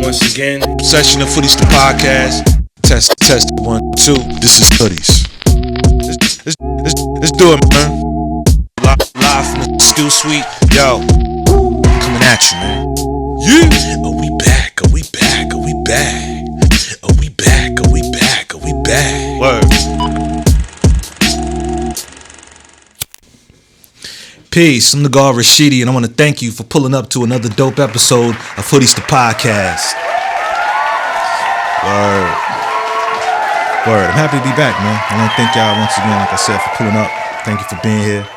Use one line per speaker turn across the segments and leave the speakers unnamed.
Once again, session of Hoodies the podcast. Test 1, 2. This is Hoodies. Let's do it, man. Live from the Still Sweet. Yo, coming at you, man. Yeah. Are we back? Are we back? Are we back? Are we back? Are we back? Are we back? Word. Peace, I'm the guard Rashidi, and I want to thank you for pulling up to another dope episode of Hoodies the podcast. Word. I'm happy to be back, man. I want to thank y'all once again, like I said, for pulling up. Thank you for being here.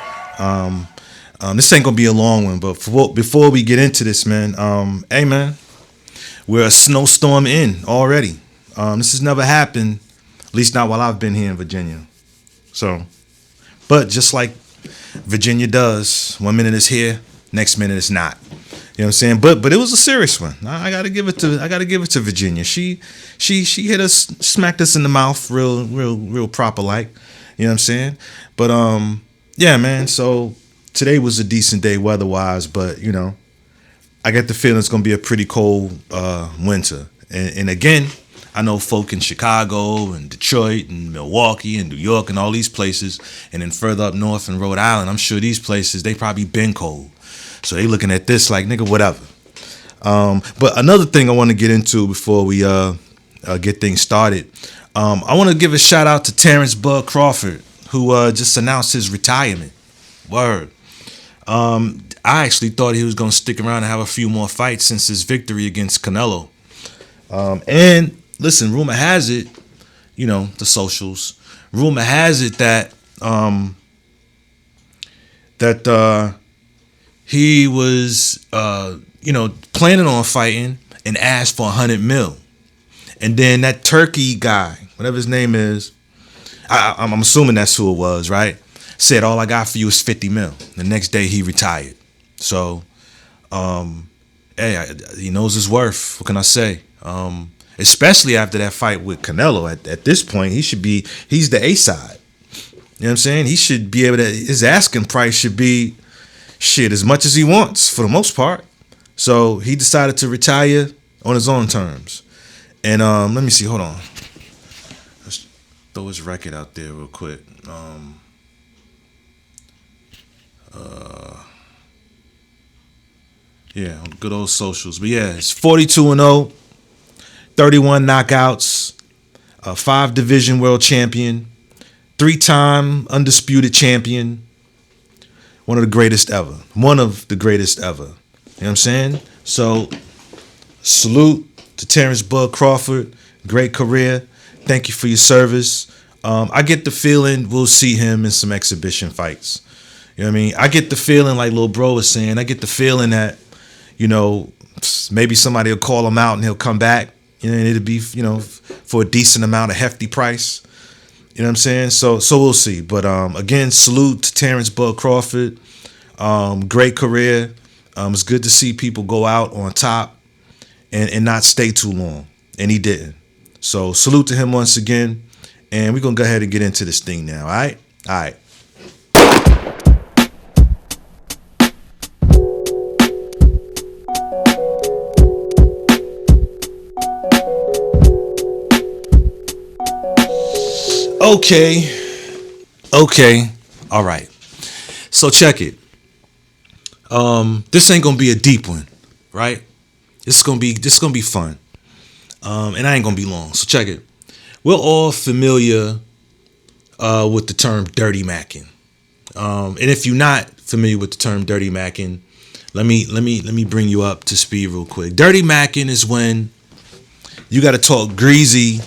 This ain't gonna be a long one, but before we get into this, man, hey, man, we're a snowstorm in already. This has never happened, at least not while I've been here in Virginia. So, but just like Virginia does, 1 minute it's here, next minute it's not. You know what I'm saying? But it was a serious one. I gotta give it to Virginia. She hit us, smacked us in the mouth real proper like. You know what I'm saying? But yeah, man, so today was a decent day weather-wise, but you know, I get the feeling it's gonna be a pretty cold winter. And again, I know folk in Chicago and Detroit and Milwaukee and New York and all these places, and then further up north in Rhode Island, I'm sure these places, they probably been cold. So they looking at this like, nigga, whatever. But another thing I want to get into before we get things started, I want to give a shout out to Terrence Bud Crawford, who just announced his retirement. Word. I actually thought he was going to stick around and have a few more fights since his victory against Canelo. And listen, rumor has it, you know, the socials, rumor has it that he was planning on fighting and asked for $100 million. And then that Turkey guy, whatever his name is, I'm assuming that's who it was, right? Said, all I got for you is $50 million. The next day he retired. So, hey, he knows his worth. What can I say? Especially after that fight with Canelo. At this point, he's the A side. You know what I'm saying? He should be able to, his asking price should be shit as much as he wants for the most part. So he decided to retire on his own terms. And let me see, hold on. Let's throw his record out there real quick. Yeah, on good old socials. But yeah, it's 42-0, 31 knockouts, a 5-division world champion, 3-time undisputed champion. One of the greatest ever. One of the greatest ever. You know what I'm saying? So, salute to Terrence Bud Crawford. Great career. Thank you for your service. I get the feeling we'll see him in some exhibition fights. You know what I mean? I get the feeling, like Lil Bro was saying, I get the feeling that, you know, maybe somebody will call him out and he'll come back. You know, and it'll be, you know, for a decent amount, a hefty price. You know what I'm saying? So we'll see. But again, salute to Terrence Bud Crawford. Great career. It's good to see people go out on top and not stay too long. And he didn't. So salute to him once again. And we're going to go ahead and get into this thing now. All right? All right. Okay. All right. So check it. This ain't gonna be a deep one, right? This is gonna be fun. And I ain't gonna be long. So check it. We're all familiar with the term dirtymackin. And if you're not familiar with the term dirtymackin, let me bring you up to speed real quick. Dirtymackin is when you gotta talk greasy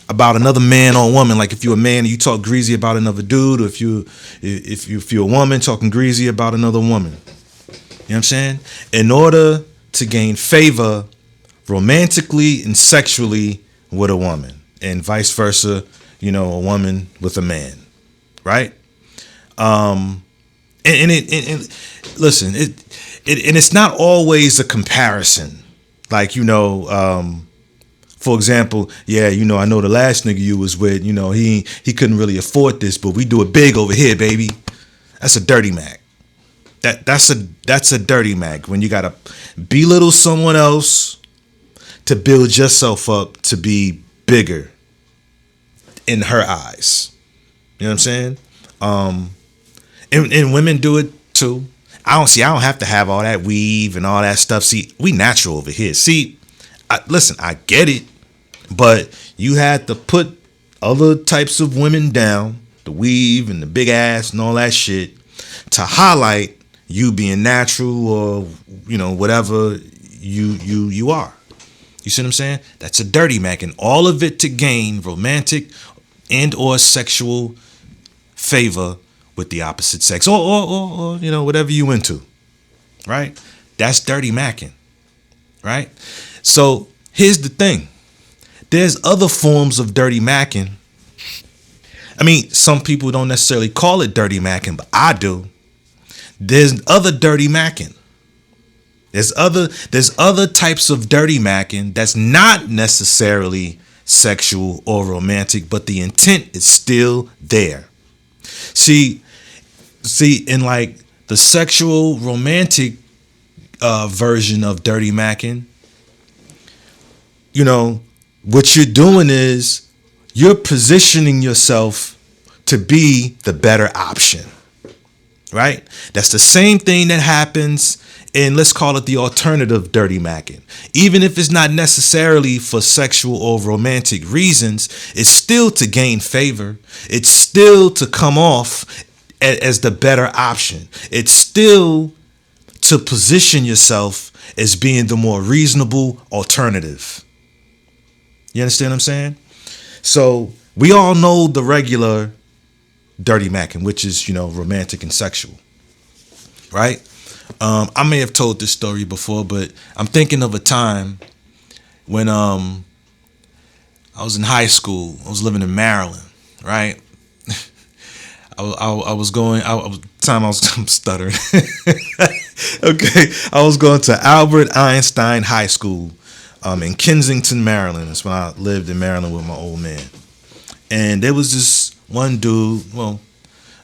about another man or woman. Like if you're a man and you talk greasy about another dude, or if you're a woman talking greasy about another woman. You know what I'm saying? In order to gain favor romantically and sexually with a woman, and vice versa, you know, a woman with a man, right? Listen, it's not always a comparison. Like, you know, for example, yeah, you know, I know the last nigga you was with, you know, he couldn't really afford this, but we do it big over here, baby. That's a dirty Mac. That's a dirty Mac, when you gotta belittle someone else to build yourself up to be bigger in her eyes. You know what I'm saying? And women do it too. I don't have to have all that weave and all that stuff. See, we natural over here. See, listen, I get it, but you had to put other types of women down, the weave and the big ass and all that shit, to highlight you being natural or, you know, whatever you are. You see what I'm saying? That's a dirty Mac, and all of it to gain romantic and or sexual favor with the opposite sex, or you know, whatever you into, right? That's dirty mackin, right? So here's the thing: there's other forms of dirty mackin. I mean, some people don't necessarily call it dirty mackin, but I do. There's other dirty mackin. There's other types of dirty mackin that's not necessarily sexual or romantic, but the intent is still there. See, in like the sexual romantic version of dirty mackin, you know, what you're doing is you're positioning yourself to be the better option, right? That's the same thing that happens in, let's call it the alternative dirty mackin. Even if it's not necessarily for sexual or romantic reasons, it's still to gain favor. It's still to come off as the better option. It's still to position yourself as being the more reasonable alternative. You understand what I'm saying? So we all know the regular dirty mackin, which is, you know, romantic and sexual, right? I may have told this story before, but I'm thinking of a time when I was in high school. I was living in Maryland, right? I'm stuttering. Okay, I was going to Albert Einstein High School in Kensington, Maryland. That's when I lived in Maryland with my old man. And there was this one dude, well,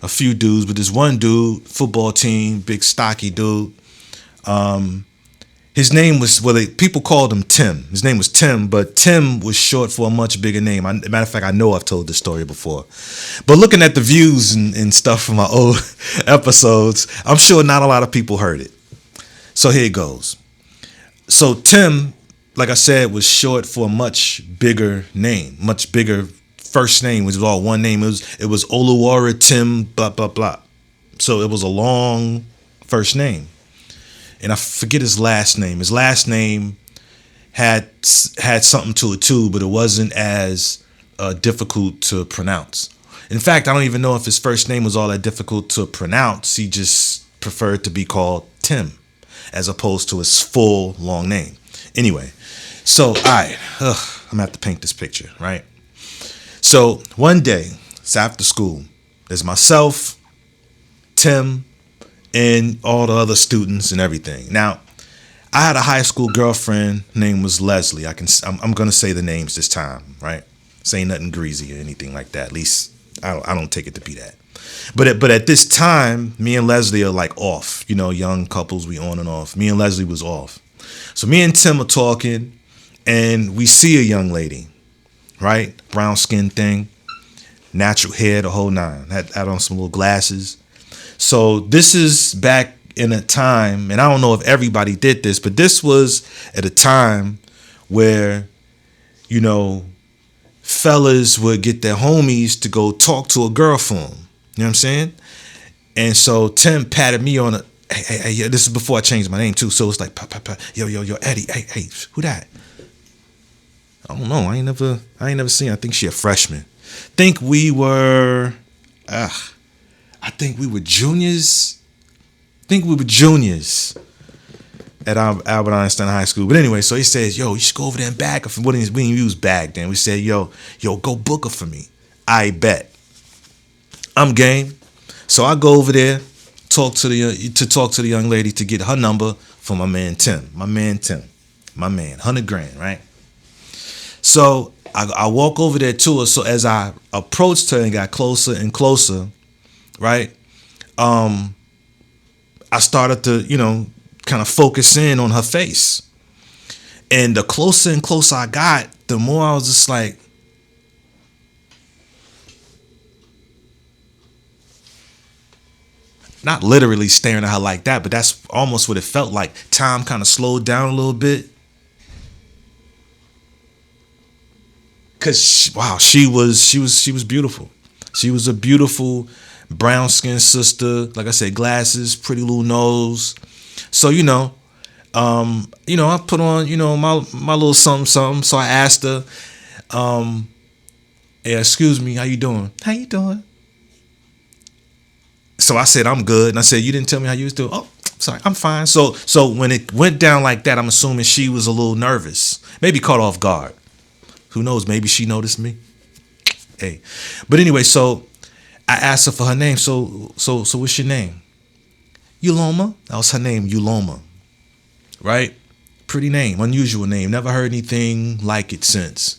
a few dudes, but this one dude, football team, big stocky dude. His name was, people called him Tim. His name was Tim, but Tim was short for a much bigger name. Matter of fact, I know I've told this story before. But looking at the views and stuff from my old episodes, I'm sure not a lot of people heard it. So here it goes. So Tim, like I said, was short for a much bigger name, much bigger first name, which was all one name. It was Oluwara Tim blah blah blah. So it was a long first name, and I forget his last name. His last name had something to it too, but it wasn't as difficult to pronounce. In fact, I don't even know if his first name was all that difficult to pronounce. He just preferred to be called Tim as opposed to his full long name. Anyway, so all right, I'm gonna have to paint this picture, right? So one day, it's after school. There's myself, Tim, and all the other students and everything. Now, I had a high school girlfriend. Her name was Leslie. I'm gonna say the names this time, right? Say nothing greasy or anything like that. At least I don't take it to be that. But at this time, me and Leslie are like off. You know, young couples, we on and off. Me and Leslie was off. So me and Tim are talking, and we see a young lady. Right? Brown skin thing, natural hair, the whole nine. Had on some little glasses. So this is back in a time, and I don't know if everybody did this, but this was at a time where, you know, fellas would get their homies to go talk to a girl for them. You know what I'm saying? And so Tim patted me on hey, this is before I changed my name too. So it's like, yo, Eddie, hey, who that? I don't know. I ain't never seen her. I think she a freshman. Think we were juniors. At Albert Einstein High School. But anyway, so he says, yo, you should go over there and bag her. We didn't use bag then. We said, yo, go book her for me. I bet. I'm game. So I go over there, talk to the young lady to get her number for my man Tim. My man, $100,000, right? So I walk over there to her. So as I approached her and got closer and closer, right? I started to, you know, kind of focus in on her face. And the closer and closer I got, the more I was just like, not literally staring at her like that, but that's almost what it felt like. Time kind of slowed down a little bit. Cause she was beautiful. She was a beautiful brown skinned sister. Like I said, glasses, pretty little nose. So I put on my little something. So I asked her, "Yeah, excuse me, how you doing? How you doing?" So I said, "I'm good." And I said, "You didn't tell me how you was doing." "Oh, sorry, I'm fine." So when it went down like that, I'm assuming she was a little nervous, maybe caught off guard. Who knows? Maybe she noticed me. Hey, but anyway, so I asked her for her name. So what's your name? Uloma. That was her name, Uloma. Right? Pretty name, unusual name. Never heard anything like it since.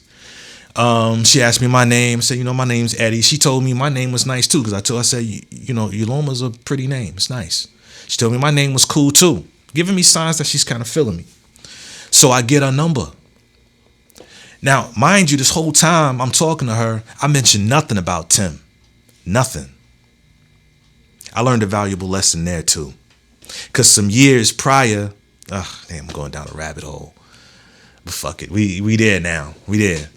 She asked me my name. I said, my name's Eddie. She told me my name was nice too, because I said, Uloma's a pretty name. It's nice. She told me my name was cool too, giving me signs that she's kind of feeling me. So I get her number. Now, mind you, this whole time I'm talking to her, I mentioned nothing about Tim. Nothing. I learned a valuable lesson there too. Because some years prior, I'm going down a rabbit hole. But fuck it, we there now. We there.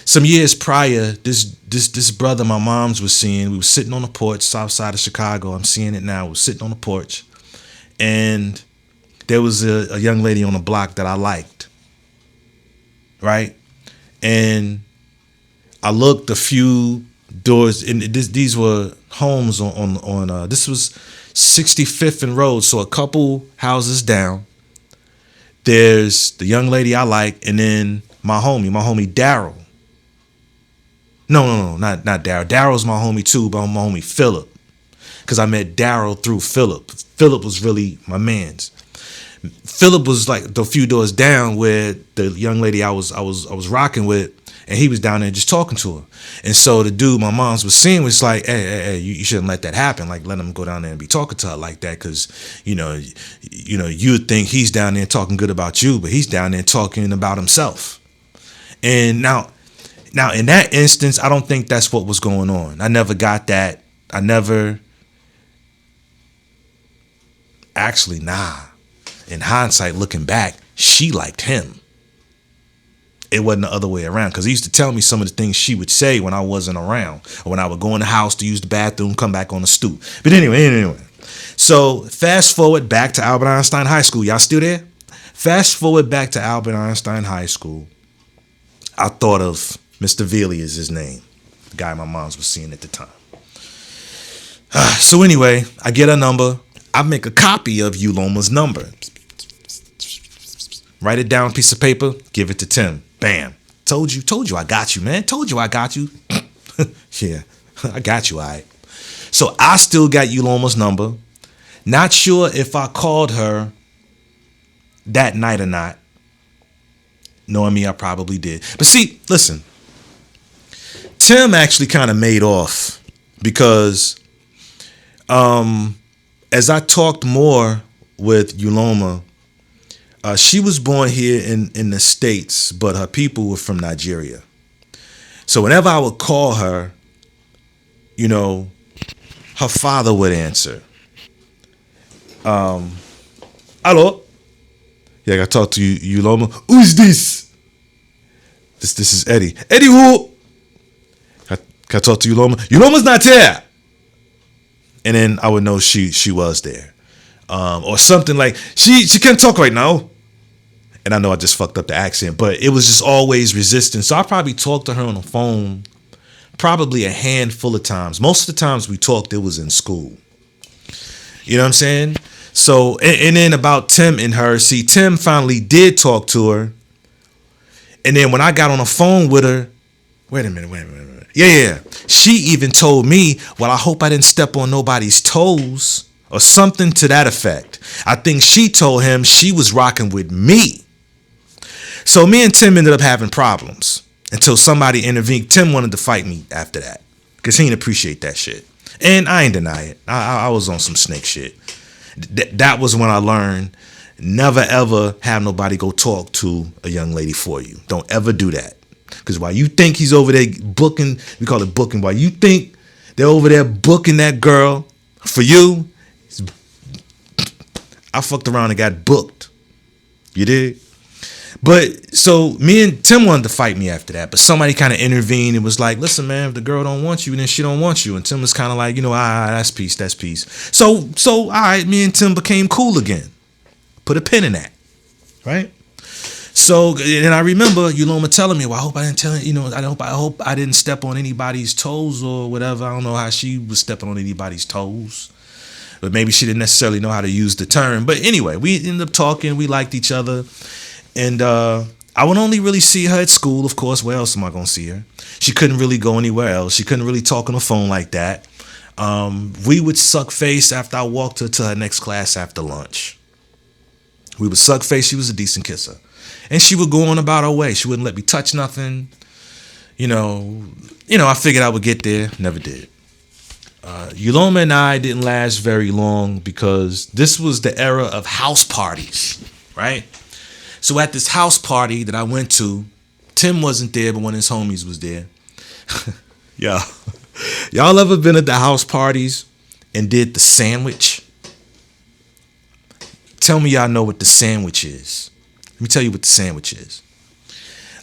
Some years prior, this brother my mom's was seeing, we were sitting on the porch, south side of Chicago. I'm seeing it now. We were sitting on the porch. And there was a young lady on the block that I liked. Right? And I looked a few doors, and these were homes on this was 65th and Road, so a couple houses down. There's the young lady I like, and then my homie Daryl. No, not Daryl. Daryl's my homie too, but my homie Philip, because I met Daryl through Philip. Philip was really my man's. Philip was like the few doors down where the young lady I was rocking with, and he was down there just talking to her. And so the dude my mom's was seeing was like, hey, you shouldn't let that happen. Like, let him go down there and be talking to her like that, because you'd think he's down there talking good about you, but he's down there talking about himself. And now in that instance, I don't think that's what was going on. I never got that. Actually, nah. In hindsight, looking back, she liked him. It wasn't the other way around, because he used to tell me some of the things she would say when I wasn't around, or when I would go in the house to use the bathroom, come back on the stoop. But anyway. So fast forward back to Albert Einstein High School. Y'all still there? Fast forward back to Albert Einstein High School. I thought of Mr. Veely as his name, the guy my mom's was seeing at the time. So anyway, I get her number. I make a copy of Uloma's number. Write it down, piece of paper, give it to Tim. Bam. Told you I got you, man. Told you I got you. Yeah, I got you, all right. So I still got Uloma's number. Not sure if I called her that night or not. Knowing me, I probably did. But see, listen. Tim actually kind of made off, because as I talked more with Uloma, she was born here in the States, but her people were from Nigeria. So whenever I would call her, her father would answer. Hello? Yeah, I got to talk to you, Uloma. Who's this? This is Eddie. Eddie who? Can I talk to Uloma? Uloma's not here. And then I would know she was there. Or something like, she can't talk right now. And I know I just fucked up the accent, but it was just always resistance. So I probably talked to her on the phone probably a handful of times. Most of the times we talked, it was in school. You know what I'm saying? So, and then about Tim and her, see, Tim finally did talk to her. And then when I got on the phone with her, wait a minute. Yeah. She even told me, well, I hope I didn't step on nobody's toes, or something to that effect. I think she told him she was rocking with me. So me and Tim ended up having problems until somebody intervened. Tim wanted to fight me after that, because he didn't appreciate that shit. And I ain't deny it. I was on some snake shit. That was when I learned never ever have nobody go talk to a young lady for you. Don't ever do that. Because while you think he's over there booking, we call it booking, while you think they're over there booking that girl for you, I fucked around and got booked. You did? But so me and Tim wanted to fight me after that, but somebody kind of intervened and was like, listen, man, if the girl don't want you, then she don't want you. And Tim was kind of like, you know, that's peace. So all right, me and Tim became cool again. Put a pin in that, right? So, and I remember Yuloma telling me, well, I hope I didn't tell you, I hope I didn't step on anybody's toes or whatever. I don't know how she was stepping on anybody's toes, but maybe she didn't necessarily know how to use the term. But anyway, we ended up talking. We liked each other. And I would only really see her at school, of course. Where else am I going to see her? She couldn't really go anywhere else. She couldn't really talk on the phone like that. We would suck face after I walked her to her next class after lunch. We would suck face. She was a decent kisser. And she would go on about her way. She wouldn't let me touch nothing. I figured I would get there. Never did. Yuloma and I didn't last very long because this was the era of house parties, right? So at this house party that I went to, Tim wasn't there, but one of his homies was there. Y'all ever been at the house parties and did the sandwich? Tell me y'all know what the sandwich is. Let me tell you what the sandwich is.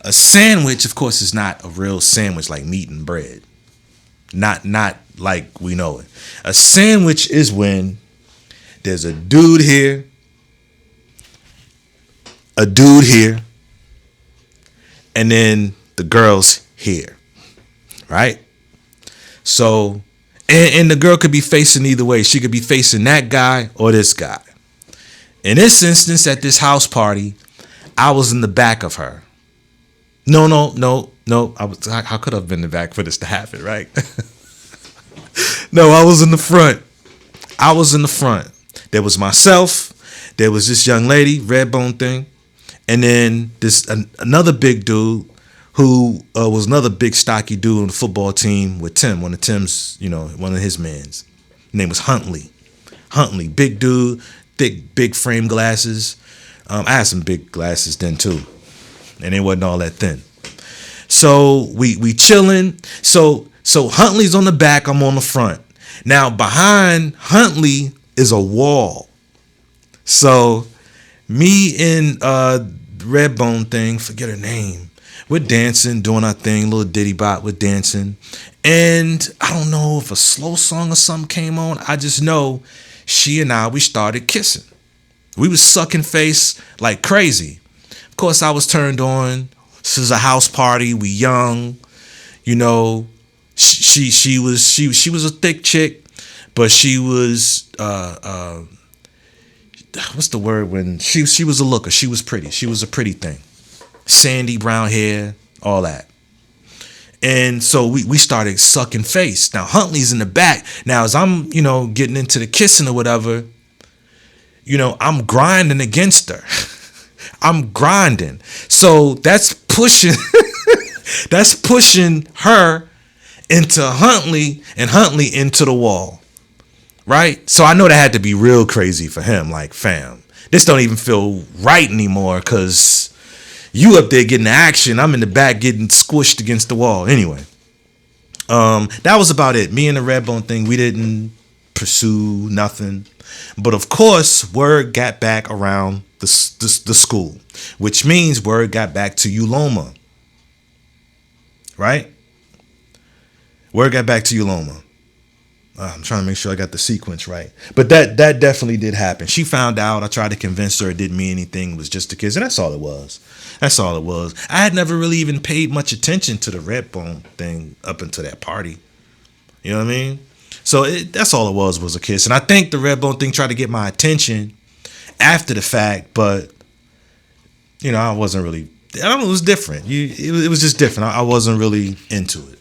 A sandwich, of course, is not a real sandwich like meat and bread. Not like we know it. A sandwich is when there's a dude here, and then the girl's here, right? So, and the girl could be facing either way. She could be facing that guy or this guy. In this instance, at this house party, I was in the back of her. No. How could I have been in the back for this to happen, right? No, I was in the front. There was myself. There was this young lady, red bone thing. And then another big dude who was another big stocky dude on the football team with Tim, one of Tim's, one of his mans. His name was Huntley, big dude, thick, big frame glasses. I had some big glasses then too, and they wasn't all that thin. So we chilling. So Huntley's on the back, I'm on the front. Now behind Huntley is a wall. So me and Redbone thing, forget her name, we're dancing, doing our thing, little ditty bop, we're dancing. And I don't know if a slow song or something came on. I just know she and I, we started kissing. We was sucking face like crazy. Of course, I was turned on. This is a house party. We young, She was a thick chick, but she was what's the word when she was a looker. She was pretty. She was a pretty thing. Sandy brown hair, all that. And so we started sucking face. Now Huntley's in the back. Now as I'm, getting into the kissing or whatever, I'm grinding against her. I'm grinding. So that's pushing her into Huntley and Huntley into the wall. Right? So I know that had to be real crazy for him. Like, fam, this don't even feel right anymore because you up there getting the action. I'm in the back getting squished against the wall. Anyway, that was about it. Me and the Redbone thing, we didn't pursue nothing. But of course, word got back around the school, which means word got back to Yuloma. Right? Word got back to Yuloma. I'm trying to make sure I got the sequence right. But that definitely did happen. She found out. I tried to convince her it didn't mean anything. It was just a kiss. And that's all it was. I had never really even paid much attention to the Redbone thing up until that party. You know what I mean? So that's all it was a kiss. And I think the Redbone thing tried to get my attention after the fact. But, I wasn't really, I don't know, it was different. It was just different. I wasn't really into it.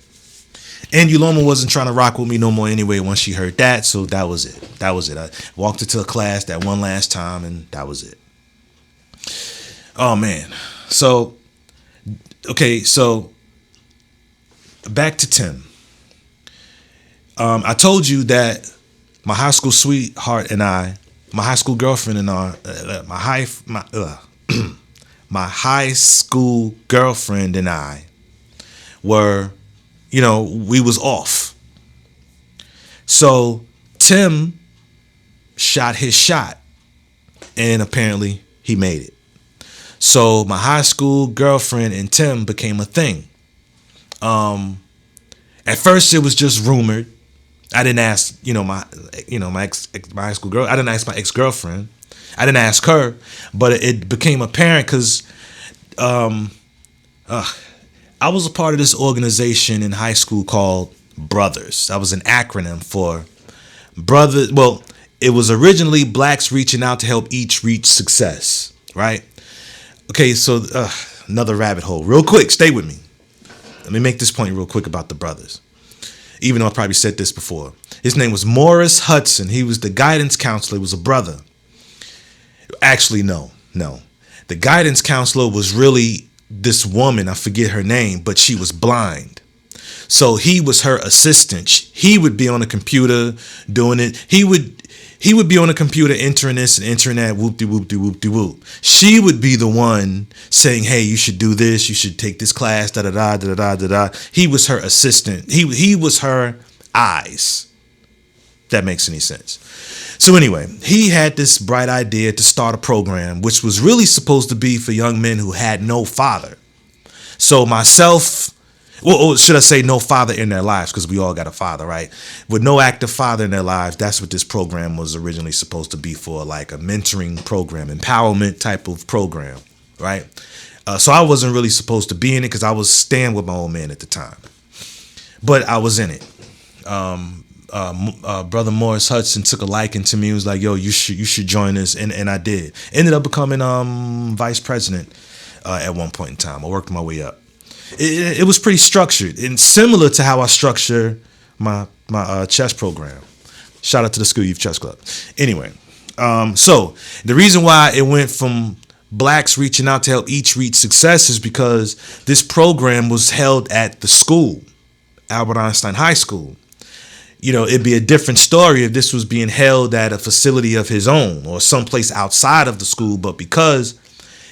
And Yuloma wasn't trying to rock with me no more anyway once she heard that. So that was it. I walked into a class that one last time and that was it. Oh, man. So, okay. So back to Tim. I told you that my high school sweetheart and I my high school girlfriend and my high school girlfriend and I were, we was off. So Tim shot his shot, and apparently he made it. So my high school girlfriend and Tim became a thing. At first it was just rumored. I didn't ask, my high school girl. I didn't ask my ex-girlfriend. I didn't ask her, but it became apparent because I was a part of this organization in high school called Brothers. That was an acronym for Brothers. Well, it was originally blacks reaching out to help each reach success, right? Okay, so another rabbit hole. Real quick, stay with me. Let me make this point real quick about the Brothers. Even though I probably said this before. His name was Morris Hudson. He was the guidance counselor. He was a brother. Actually, no. The guidance counselor was really this woman. I forget her name, but she was blind. So he was her assistant. He would be on the computer doing it. He would be on the computer entering this and entering that, whoop-de-whoop-de-whoop-de-whoop. She would be the one saying, hey, you should do this. You should take this class, da-da-da, da-da-da, da-da. He was her assistant. He was her eyes. If that makes any sense. So anyway, he had this bright idea to start a program, which was really supposed to be for young men who had no father. So myself... Well, should I say no father in their lives? Because we all got a father, right? With no active father in their lives, that's what this program was originally supposed to be for, like a mentoring program, empowerment type of program, right? So I wasn't really supposed to be in it because I was staying with my old man at the time. But I was in it. Brother Morris Hudson took a liking to me. He was like, yo, you should join us. And I did. Ended up becoming vice president at one point in time. I worked my way up. It was pretty structured and similar to how I structure my chess program. Shout out to the School Youth Chess Club. Anyway, so the reason why it went from blacks reaching out to help each reach success is because this program was held at the school, Albert Einstein High School. It'd be a different story if this was being held at a facility of his own or someplace outside of the school, but because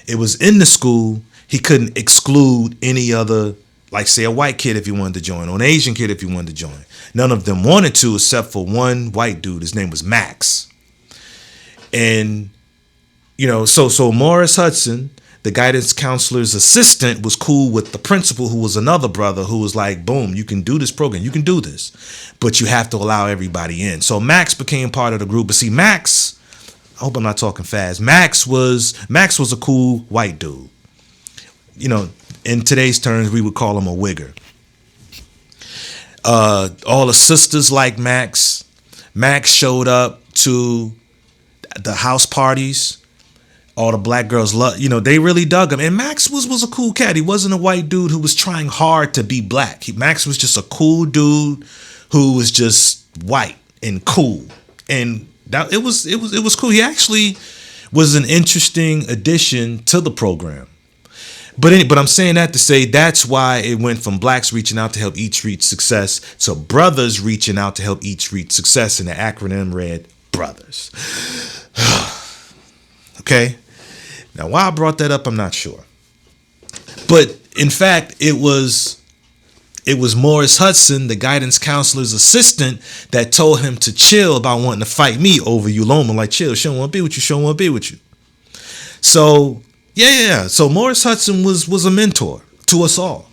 it was in the school, he couldn't exclude any other, like say a white kid if he wanted to join, or an Asian kid if he wanted to join. None of them wanted to except for one white dude. His name was Max. And, so Morris Hudson, the guidance counselor's assistant, was cool with the principal, who was another brother, who was like, boom, you can do this program. You can do this. But you have to allow everybody in. So Max became part of the group. But see, Max, I hope I'm not talking fast. Max was a cool white dude. In today's terms, we would call him a wigger. All the sisters like Max. Max showed up to the house parties. All the black girls they really dug him. And Max was a cool cat. He wasn't a white dude who was trying hard to be black. Max was just a cool dude who was just white and cool. And it was cool. He actually was an interesting addition to the program. But I'm saying that to say that's why it went from blacks reaching out to help each reach success to brothers reaching out to help each reach success, and the acronym read Brothers. Okay? Now, why I brought that up, I'm not sure. But in fact, it was Morris Hudson, the guidance counselor's assistant, that told him to chill about wanting to fight me over Uloma. Like, chill, she don't want to be with you, she don't want to be with you. So... Yeah. So Morris Hudson was a mentor to us all.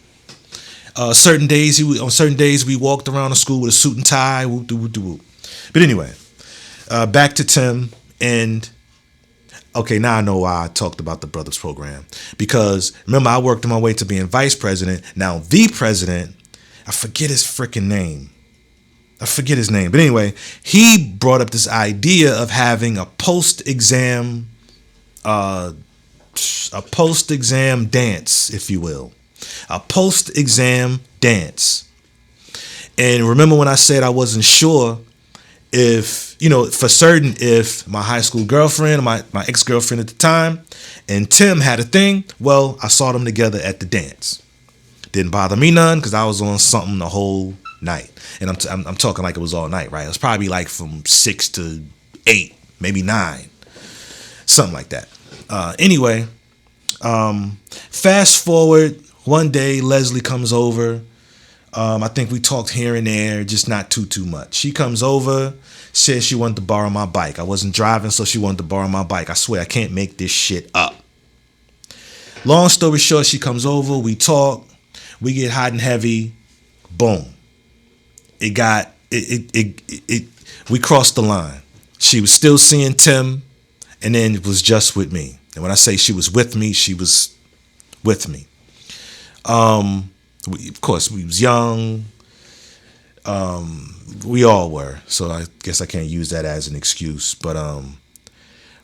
Certain days we walked around the school with a suit and tie. Whoop, whoop, whoop, whoop. But anyway, back to Tim. And okay, now I know why I talked about the Brothers program. Because remember, I worked my way to being vice president. Now the president, I forget his freaking name. But anyway, he brought up this idea of having a post-exam dance, if you will. A post-exam dance. And remember when I said I wasn't sure if, for certain, if my high school girlfriend, my ex-girlfriend at the time, and Tim had a thing? Well, I saw them together at the dance. Didn't bother me none because I was on something the whole night. And I'm talking like it was all night, right? It was probably like from 6 to 8 maybe 9, something like that. Anyway, fast forward, one day Leslie comes over. I think we talked here and there, just not too much. She comes over, says she wanted to borrow my bike. I wasn't driving, so she wanted to borrow my bike. I swear, I can't make this shit up. Long story short, she comes over, we talk, we get hot and heavy, boom. We crossed the line. She was still seeing Tim, and then it was just with me. And when I say she was with me, she was with me. Of course, we was young. We all were. So I guess I can't use that as an excuse. But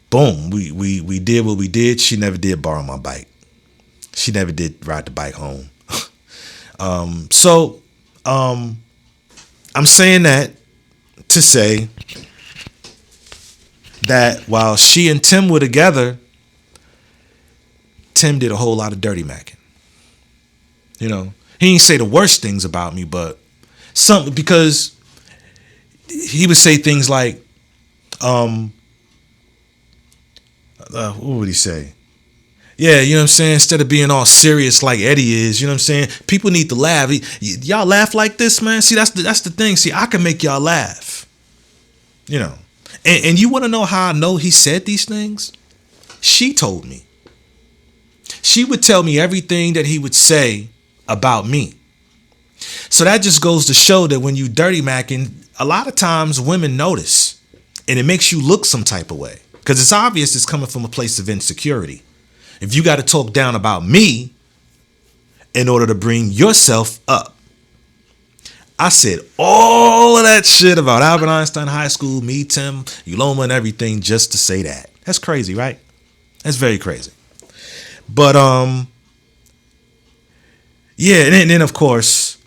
boom, we did what we did. She never did borrow my bike. She never did ride the bike home. So I'm saying that to say that while she and Tim were together, Tim did a whole lot of dirty macking. You know, he didn't say the worst things about me, but something, because he would say things like, what would he say? Yeah, you know what I'm saying? Instead of being all serious like Eddie is, you know what I'm saying? People need to laugh. Y'all laugh like this, man. See, that's the thing. See, I can make y'all laugh. You know. And you want to know how I know he said these things? She told me. She would tell me everything that he would say about me. So that just goes to show that when you dirty macking, a lot of times women notice, and it makes you look some type of way, because it's obvious it's coming from a place of insecurity. If you got to talk down about me in order to bring yourself up. I said all of that shit about Albert Einstein High School, me, Tim, Uloma, and everything just to say that. That's crazy, right? That's very crazy. But yeah, and then of course,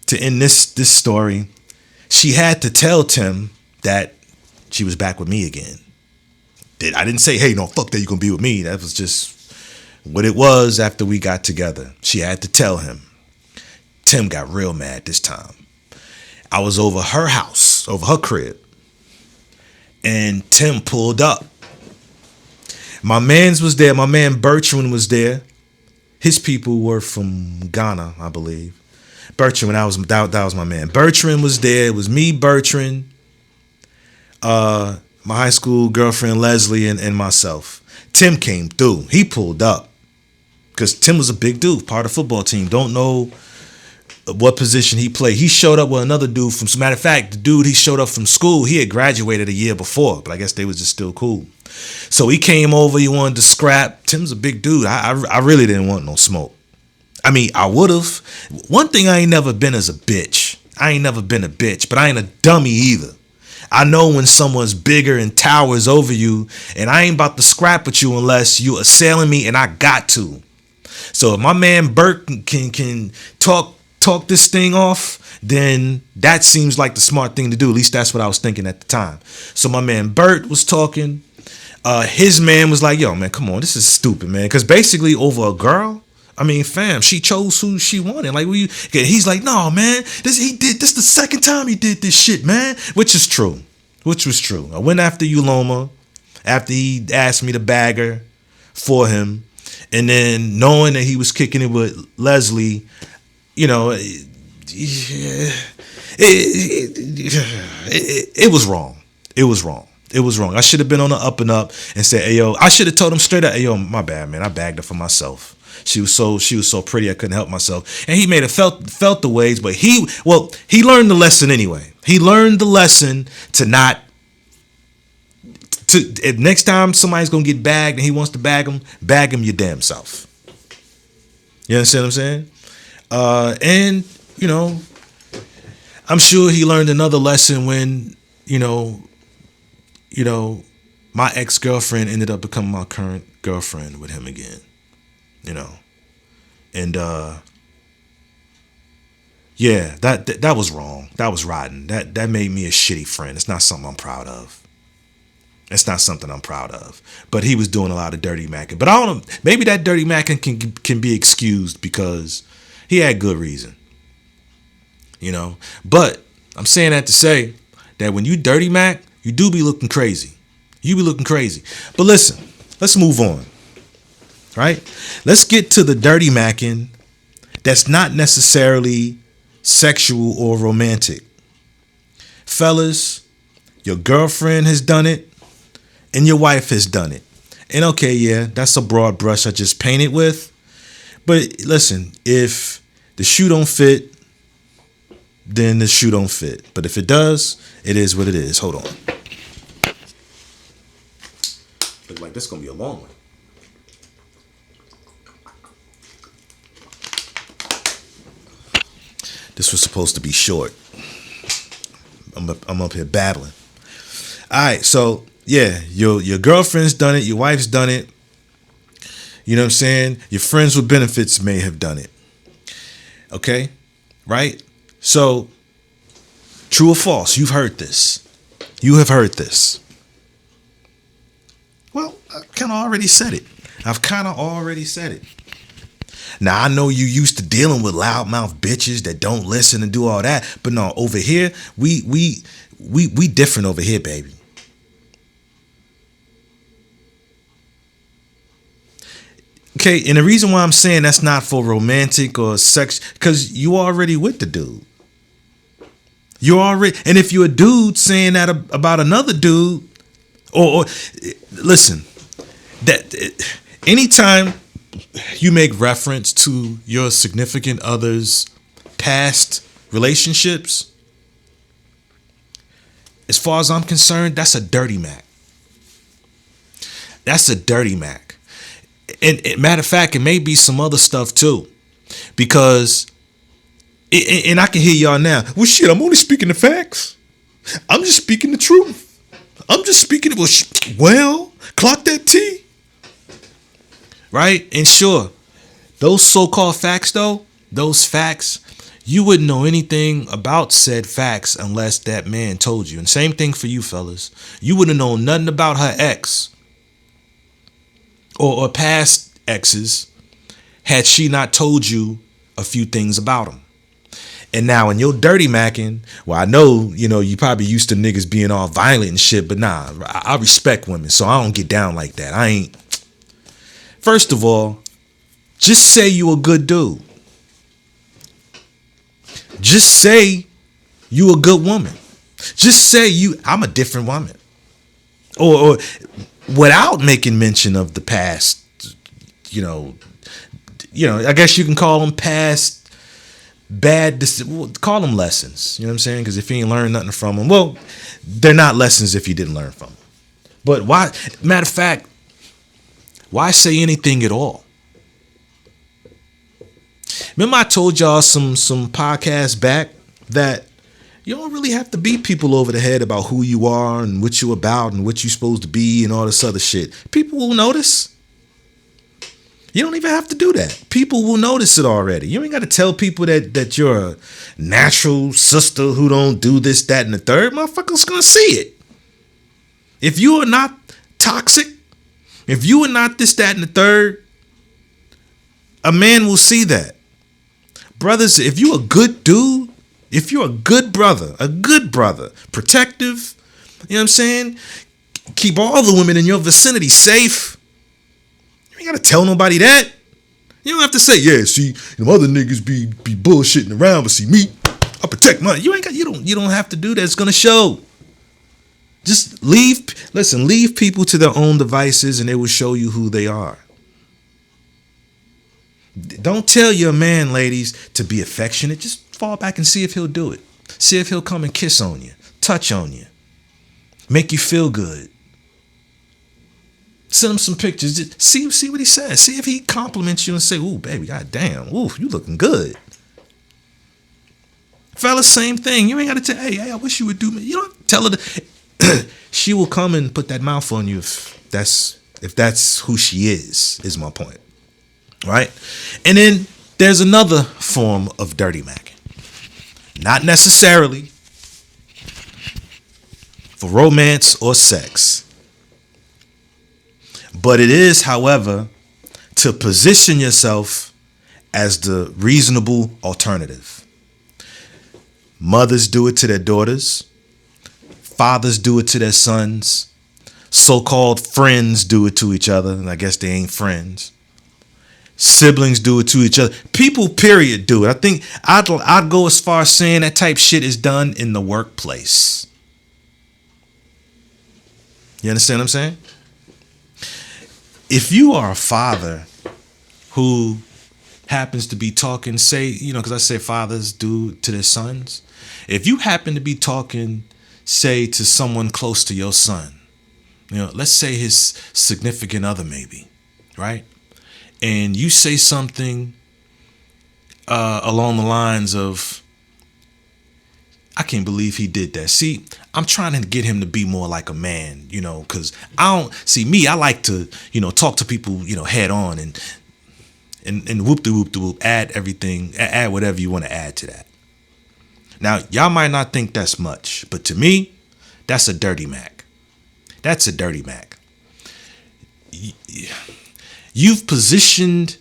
to end this story, she had to tell Tim that she was back with me again. I didn't say, hey, no, fuck that, you're gonna be with me. That was just what it was after we got together. She had to tell him. Tim got real mad this time. I was over her house, over her crib, and Tim pulled up. My man's was there. My man Bertrand was there. His people were from Ghana, I believe. Bertrand, that was my man. Bertrand was there. It was me, Bertrand, my high school girlfriend Leslie, and myself. Tim came through. He pulled up because Tim was a big dude, part of the football team. Don't know what position he played. He showed up with another dude from, as a matter of fact, the dude he showed up from school, he had graduated a year before, but I guess they was just still cool. So he came over, he wanted to scrap. Tim's a big dude. I really didn't want no smoke. I mean, I would have. One thing I ain't never been is a bitch. I ain't never been a bitch, but I ain't a dummy either. I know when someone's bigger and towers over you, and I ain't about to scrap with you unless you assailing me and I got to. So if my man Bert can talk this thing off, then that seems like the smart thing to do. At least that's what I was thinking at the time. So my man Bert was talking. His man was like, yo, man, come on, this is stupid, man. Because basically over a girl, I mean, fam, she chose who she wanted. Like, he's like, no, man, this the second time he did this shit, man. Which was true. I went after Uloma after he asked me to bag her for him. And then knowing that he was kicking it with Leslie, you know, it was wrong. It was wrong. I should have been on the up and up and said, hey, yo, I should have told him straight up, hey, yo, my bad, man. I bagged her for myself. She was so pretty, I couldn't help myself. And he made it felt the ways, but he learned the lesson anyway. He learned the lesson to not, if next time somebody's going to get bagged and he wants to bag him your damn self. You understand what I'm saying? And, you know, I'm sure he learned another lesson when, you know, my ex-girlfriend ended up becoming my current girlfriend with him again, you know. And, yeah, that was wrong. That was rotten. That made me a shitty friend. It's not something I'm proud of. But he was doing a lot of dirty macking. But I don't know, maybe that dirty macking can be excused because he had good reason, you know. But I'm saying that to say that when you dirty mac, You do be looking crazy. You be looking crazy. But listen, let's move on. Right? Let's get to the dirty mackin that's not necessarily sexual or romantic. Fellas, your girlfriend has done it and your wife has done it. And okay, yeah, that's a broad brush I just painted with. But listen, if the shoe don't fit, then the shoe don't fit. But if it does, it is what it is. Hold on. Look like this is going to be a long one. This was supposed to be short. I'm up here babbling. All right, so yeah, your girlfriend's done it, your wife's done it. You know what I'm saying? Your friends with benefits may have done it. Okay, right? So, true or false? You've heard this. You have heard this. Well, I kind of already said it. Now, I know you used to dealing with loudmouth bitches that don't listen and do all that, but no, over here, we different over here, baby. Okay, and the reason why I'm saying that's not for romantic or sex, because you already with the dude. And if you're a dude saying that about another dude, or listen, that anytime you make reference to your significant other's past relationships, as far as I'm concerned, that's a dirty Mac. That's a dirty Mac. And matter of fact, it may be some other stuff too, because, and I can hear y'all now. Well, shit, I'm only speaking the facts. I'm just speaking the truth. I'm just speaking. Well, clock that T. Right? And sure, those so-called facts though, those facts, you wouldn't know anything about said facts unless that man told you. And same thing for you fellas. You wouldn't know nothing about her ex or past exes had she not told you a few things about them. And now in your dirty mackin, well, I know, you probably used to niggas being all violent and shit, but nah, I respect women, so I don't get down like that. I ain't. First of all, just say you a good dude. Just say you a good woman. Just say I'm a different woman. Or without making mention of the past, I guess you can call them past bad, call them lessons. You know what I'm saying? Because if you ain't learned nothing from them, well, they're not lessons if you didn't learn from them. But why, matter of fact, why say anything at all? Remember I told y'all some podcasts back that you don't really have to beat people over the head about who you are and what you about and what you supposed to be and all this other shit. People will notice. You don't even have to do that. People will notice it already. You ain't got to tell people that you're a natural sister who don't do this, that, and the third. Motherfuckers gonna see it. If you are not toxic, if you are not this, that, and the third, a man will see that. Brothers, if you a good dude, if you're a good brother, protective, you know what I'm saying? Keep all the women in your vicinity safe. You ain't got to tell nobody that. You don't have to say, yeah, see, them other niggas be bullshitting around, but see me, I protect mine. You don't have to do that. It's going to show. Just leave people to their own devices and they will show you who they are. Don't tell your man, ladies, to be affectionate. Just fall back and see if he'll do it. See if he'll come and kiss on you, touch on you, make you feel good. Send him some pictures. Just see what he says. See if he compliments you and say, ooh, baby, goddamn, ooh, you looking good. Fellas, same thing. You ain't got to tell, hey, I wish you would do me. You don't tell her to, she will come and put that mouth on you if that's who she is my point. Right? And then there's another form of dirty mackin. Not necessarily for romance or sex. But it is, however, to position yourself as the reasonable alternative. Mothers do it to their daughters. Fathers do it to their sons. So-called friends do it to each other, and I guess they ain't friends. Siblings do it to each other. People, period, do it. I think I'd go as far as saying that type shit is done in the workplace. You understand what I'm saying? If you are a father who happens to be talking, say, because I say fathers do to their sons. If you happen to be talking, say, to someone close to your son, let's say his significant other maybe, right? And you say something along the lines of, I can't believe he did that. See, I'm trying to get him to be more like a man, because I like to, talk to people, head on and whoop-de-whoop-de-whoop, add whatever you want to add to that. Now, y'all might not think that's much, but to me, that's a dirty Mac. That's a dirty Mac. You've positioned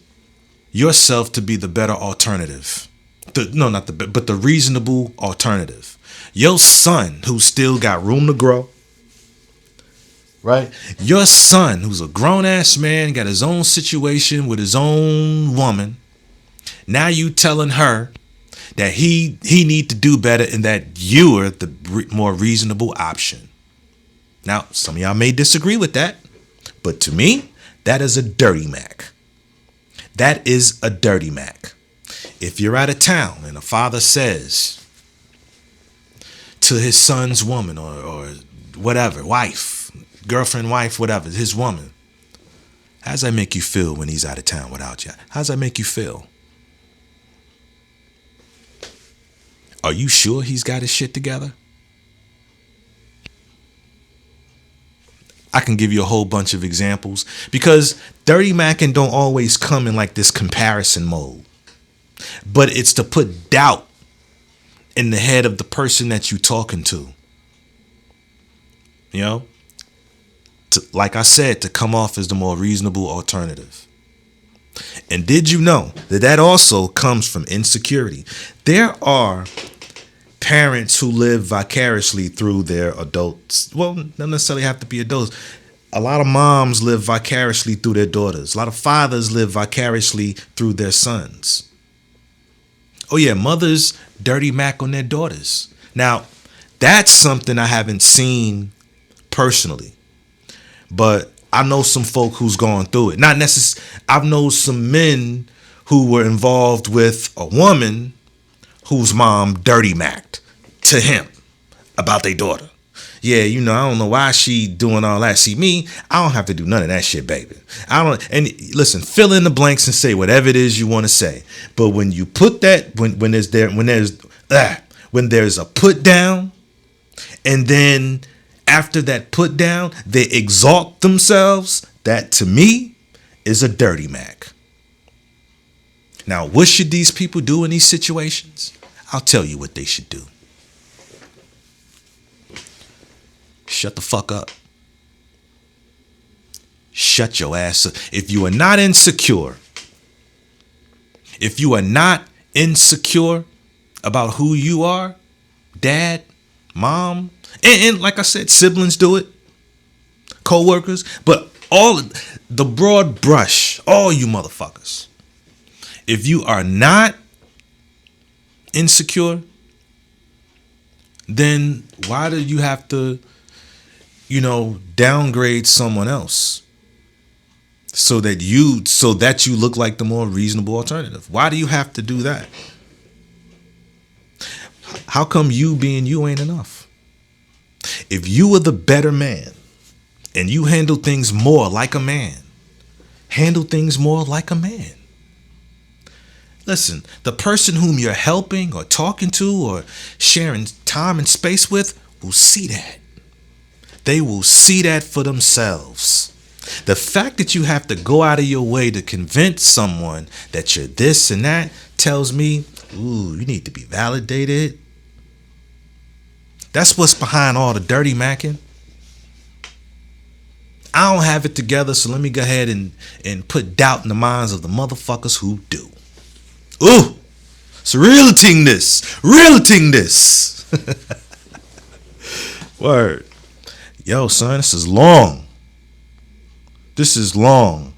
yourself to be the better alternative. The reasonable alternative. Your son, who's still got room to grow, right? Your son, who's a grown-ass man, got his own situation with his own woman. Now you telling her that he need to do better and that you are the more reasonable option. Now, some of y'all may disagree with that, but to me, that is a dirty Mac. That is a dirty Mac. If you're out of town and a father says to his son's woman or whatever, wife, girlfriend, wife, whatever, his woman, how does that make you feel when he's out of town without you? How does that make you feel? Are you sure he's got his shit together? I can give you a whole bunch of examples because dirty mackin don't always come in like this comparison mode. But it's to put doubt in the head of the person that you're talking to. Like I said, to come off as the more reasonable alternative. And did you know that also comes from insecurity? There are parents who live vicariously through their adults. Well, not necessarily have to be adults. A lot of moms live vicariously through their daughters. A lot of fathers live vicariously through their sons. Oh yeah, mothers dirty Mac on their daughters. Now, that's something I haven't seen personally, but I know some folk who's gone through it. Not necessarily. I've known some men who were involved with a woman whose mom dirty Mac'd to him about their daughter. Yeah, I don't know why she doing all that. See, me, I don't have to do none of that shit, baby. And listen, fill in the blanks and say whatever it is you want to say. But when you put that, when there's a put down, and then after that put down, they exalt themselves, that to me is a dirty Mac. Now, what should these people do in these situations? I'll tell you what they should do. Shut the fuck up. Shut your ass up. If you are not insecure about who you are, dad, mom, and like I said, siblings do it, co-workers, but all the broad brush, all you motherfuckers. If you are not insecure, then why do you have to downgrade someone else so that you look like the more reasonable alternative? Why do you have to do that? How come you being you ain't enough? If you were the better man and you handle things more like a man, handle things more like a man. Listen, the person whom you're helping or talking to or sharing time and space with will see that. They will see that for themselves. The fact that you have to go out of your way to convince someone that you're this and that tells me, you need to be validated. That's what's behind all the dirty macking. I don't have it together, so let me go ahead and put doubt in the minds of the motherfuckers who do. Ooh, it's realting this. Word. Yo, son, this is long. This is long.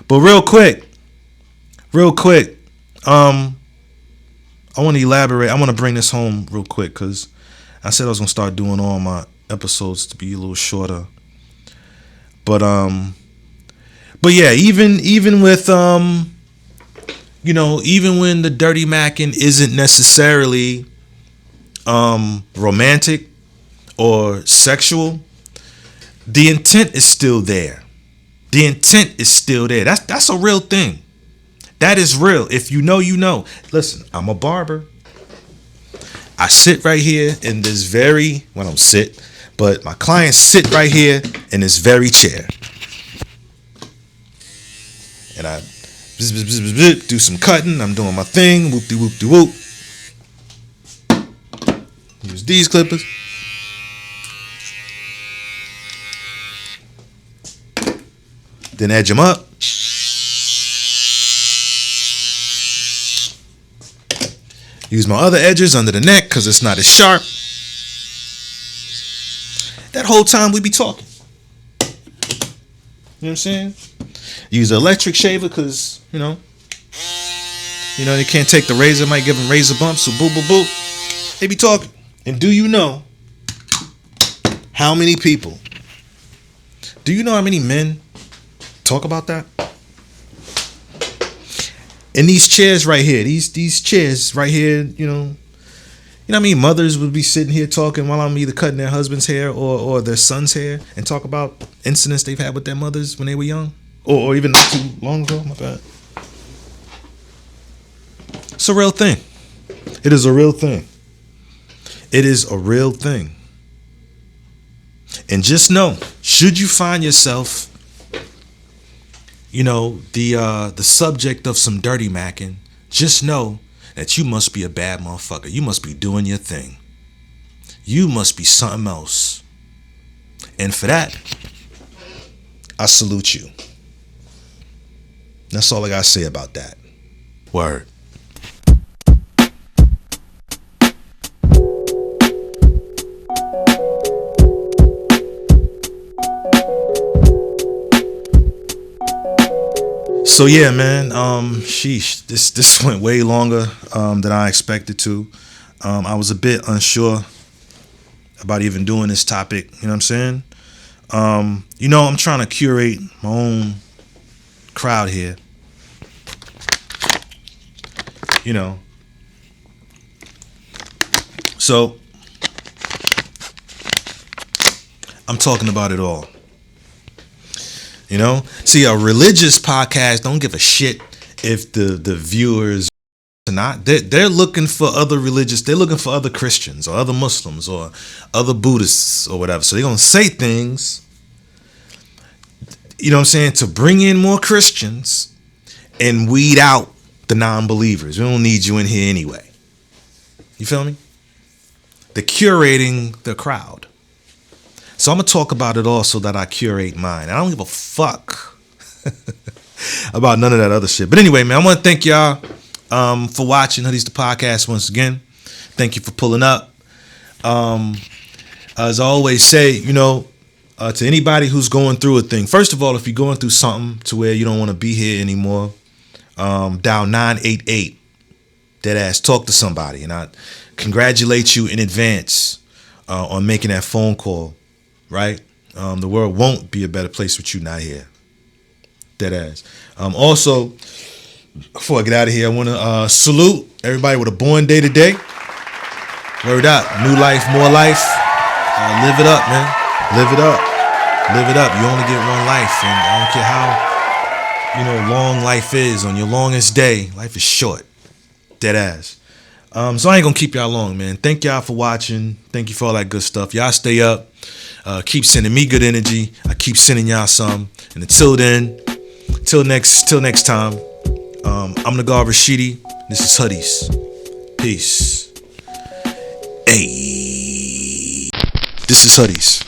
But real quick. I want to elaborate. I want to bring this home real quick because I said I was gonna start doing all my episodes to be a little shorter. But yeah, even with even when the dirty mackin isn't necessarily romantic or sexual, the intent is still there. That's a real thing. That is real. If you know, you know. Listen, I'm a barber. I sit right here in this very, well, I don't sit, but my clients sit right here in this very chair. And I do some cutting. I'm doing my thing. Whoop-de-whoop-de-whoop. Use these clippers. Then edge them up. Use my other edges under the neck because it's not as sharp. That whole time we be talking. You know what I'm saying? Use an electric shaver because, you know, they can't take the razor. Might give them razor bumps. So boop, boop, boop. They be talking. And do you know how many people? Do you know how many men talk about that? And these chairs right here, these chairs right here, you know what I mean? Mothers would be sitting here talking while I'm either cutting their husband's hair or their son's hair and talk about incidents they've had with their mothers when they were young or even not too long ago. My bad. It's a real thing. It is a real thing. It is a real thing. And just know, should you find yourself, the subject of some dirty mackin, just know that you must be a bad motherfucker. You must be doing your thing. You must be something else. And for that, I salute you. That's all I gotta say about that. Word. So yeah, man, sheesh, this went way longer than I expected to. I was a bit unsure about even doing this topic, you know what I'm saying? I'm trying to curate my own crowd here. So I'm talking about it all. See, a religious podcast don't give a shit if the viewers are not. They're looking for other religious. They're looking for other Christians or other Muslims or other Buddhists or whatever. So they're gonna say things, you know what I'm saying, to bring in more Christians and weed out the non-believers. We don't need you in here anyway. You feel me? They're curating the crowd. So I'm going to talk about it all so that I curate mine. I don't give a fuck about none of that other shit. But anyway, man, I want to thank y'all for watching Hoodies the Podcast once again. Thank you for pulling up. As I always say, to anybody who's going through a thing, first of all, if you're going through something to where you don't want to be here anymore, dial 988. Deadass, talk to somebody. And I congratulate you in advance on making that phone call. Right? The world won't be a better place with you not here. Dead ass. Also, before I get out of here, I want to salute everybody with a born day today. Word up. New life, more life. Live it up, man. Live it up. Live it up. You only get one life. And I don't care how, long life is. On your longest day, life is short. Dead ass. So I ain't going to keep y'all long, man. Thank y'all for watching. Thank you for all that good stuff. Y'all stay up. Keep sending me good energy. I keep sending y'all some. And until then, till next time, I'm the God Rashidi. This is Hoodies. Peace. Hey. This is Hoodies.